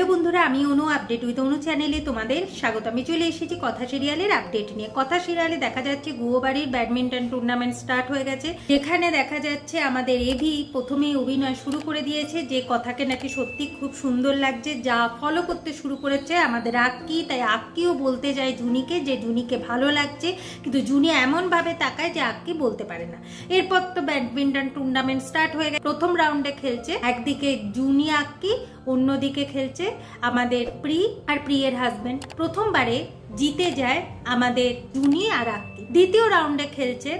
Hello বন্ধুরা, আমি অনু update with অনু চ্যানেলে তোমাদের স্বাগত। আমি চলে এসেছি কথা সিরিয়ালের আপডেট নিয়ে। কথা সিরিয়ালে দেখা যাচ্ছে গুয়োবাড়ির ব্যাডমিন্টন টুর্নামেন্ট স্টার্ট হয়ে গেছে। যেখানে দেখা যাচ্ছে আমাদের এভি প্রথমেই অভিনয় শুরু করে দিয়েছে, যে কথাকে নাকি সত্যি খুব সুন্দর লাগছে, যা ফলো করতে শুরু করেছে আমাদের আক্কি। তাই আক্কিও বলতে যায় জুনিকে যে জুনিকে ভালো লাগছে, কিন্তু জুনি এমনভাবে তাকায় যে আক্কি বলতে পারে না। এরপর তো ব্যাডমিন্টন টুর্নামেন্ট স্টার্ট হয়ে গেছে। প্রথম রাউন্ডে খেলছে একদিকে জুনি আক্কি, অন্যদিকে খেলছে আমাদের প্রি আর প্রিয়ের হাজবেন্ড। প্রথমবারে জিতে যায় আমাদের জুনি আর আক্কি। দ্বিতীয় রাউন্ডে খেলছে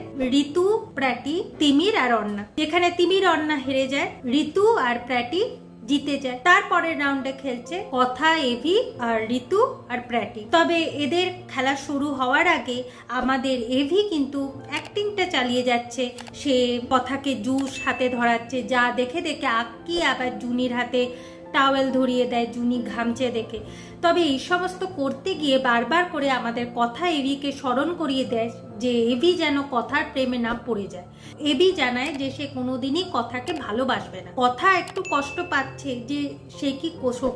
ঋতু, প্র্যাটি, তিমির আর অন্না। যেখানে তিমির অন্না হেরে যায়, ঋতু আর প্র্যাটি জিতে যায়। তারপরের রাউন্ডে খেলছে কথা, এভি আর ঋতু আর প্র্যাটি। তবে এদের খেলা শুরু হওয়ার আগে আমাদের এভি কিন্তু অ্যাক্টিংটা চালিয়ে যাচ্ছে। সে কথাকে জুস হাতে ধরাচ্ছে, যা দেখে দেখে আক্কি আবার জুনির হাতে টাওয়েল ধরিয়ে দেয় জুনি ঘামছে দেখে। তবে এই সমস্ত করতে গিয়ে বারবার করে আমাদের কথা এভিকে স্মরণ করিয়ে দেয় যে এভি যেন কথার প্রেমে না পড়ে যায়। এভি জানায় যে সে কোনোদিনই কথাকে ভালোবাসবে না। কথা একটু কষ্ট পাচ্ছে যে সে কি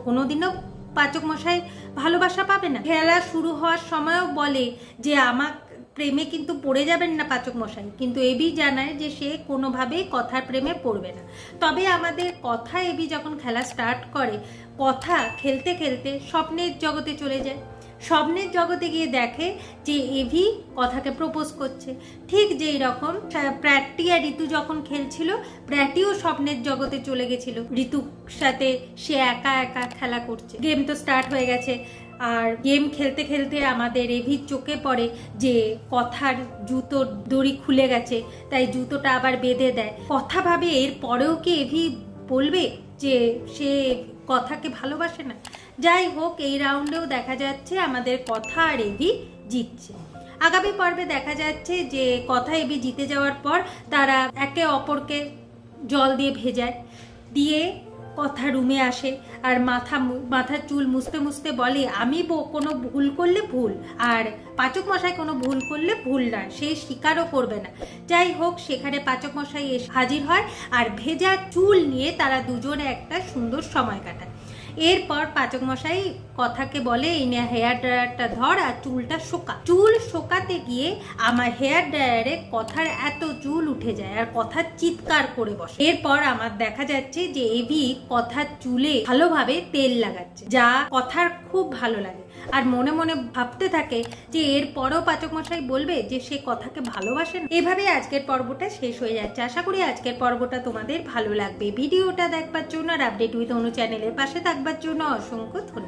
কোনোদিনও পাচক মশাই ভালোবাসা পাবে না। খেলা শুরু হওয়ার সময়ও বলে যে আমার প্রেমে কিন্তু পড়ে যাবেন না পাচক মশাই, কিন্তু এভি জানায় যে সে কোনোভাবেই কথার প্রেমে পড়বে না। তবে আমাদের কথা এভি যখন খেলা স্টার্ট করে, কথা খেলতে খেলতে স্বপ্নের জগতে চলে যায়। স্বপ্নের জগতে গিয়ে দেখে যে এভি কথাকে প্রপোজ করছে। ঠিক যেই রকম প্র্যাটি আর ঋতু যখন খেলছিল, প্র্যাটিও স্বপ্নের জগতে চলে গেছিল ঋতুর সাথে, সে একা একা খেলা করছে। গেম তো স্টার্ট হয়ে গেছে। আর গেম খেলতে খেলতে আমাদের এভির চোখে পড়ে যে কথার জুতোর দড়ি খুলে গেছে, তাই জুতোটা আবার বেঁধে দেয়। কথা ভাবে এর পরেও কি এভি বলবে যে সে কথাকে ভালোবাসে না। যাই হোক, এই রাউন্ডেও দেখা যাচ্ছে আমাদের কথা আর এভি জিতছে। আগামী পর্বে দেখা যাচ্ছে যে কথা এভি জিতে যাওয়ার পর তারা একে অপরকে জল দিয়ে ভেজায়, দিয়ে কথা রুমে আসে আর মাথার চুল মুছতে মুছতে বলে আমি কোনো ভুল করলে ভুল, আর পাচক মশাই কোনো ভুল করলে ভুল না, সে স্বীকারও করবে না। যাই হোক, সেখানে পাচক মশাই এসে হাজির হয় আর ভেজা চুল নিয়ে তারা দুজনে একটা সুন্দর সময় কাটায়। এরপর পাচক মশাই কথাকে বলে এই নিয়ে হেয়ার ড্রায়ারটা ধর আর চুলটা শোকা। চুল শোকাতে গিয়ে আমার হেয়ার ড্রায়ারে কথার এত চুল উঠে যায় আর কথা চিৎকার করে বসে। এরপর আমার দেখা যাচ্ছে যে এভি কথার চুলে ভালোভাবে তেল লাগাচ্ছে, যা কথার খুব ভালো লাগে। আর মনে মনে ভাবতে থাকে যে এর পরেও পাচক মশাই বলবে যে সে কথাকে ভালোবাসেন। এভাবে আজকের পর্বটা শেষ হয়ে যাচ্ছে। আশা করি আজকের পর্বটা তোমাদের ভালো লাগবে। ভিডিওটা দেখবার জন্য আর আপডেট উইথ অনু চ্যানেলের পাশে থাকবার জন্য অসংখ্য ধন্যবাদ।